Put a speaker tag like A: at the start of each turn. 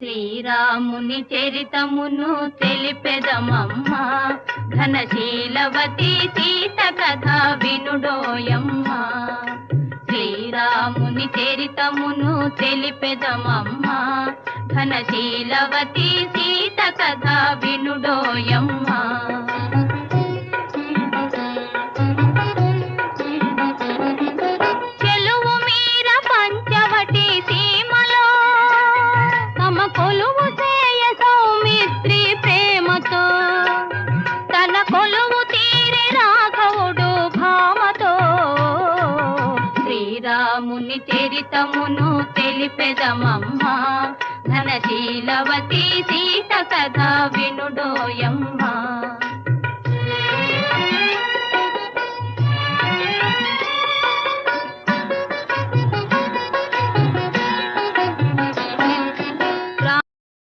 A: శ్రీరాముని చరితమును తెలిపెదమమ్మా, ఘనశీలవతి సీత కథ వినుడోయమ్మా. శ్రీరాముని చరితమును తెలిపెదమమ్మా, ఘనశీలవతి సీత కథ వినుడోయమ్మా. కొలువు చేయ సౌమిత్రి ప్రేమతో, తన కొలువు తీరి రాఘవుడు భామతో. శ్రీరాముని చరితమును తెలిపెదమమ్మా, ఘనశీలవతి సీత కథ వినుడోయమ్మా.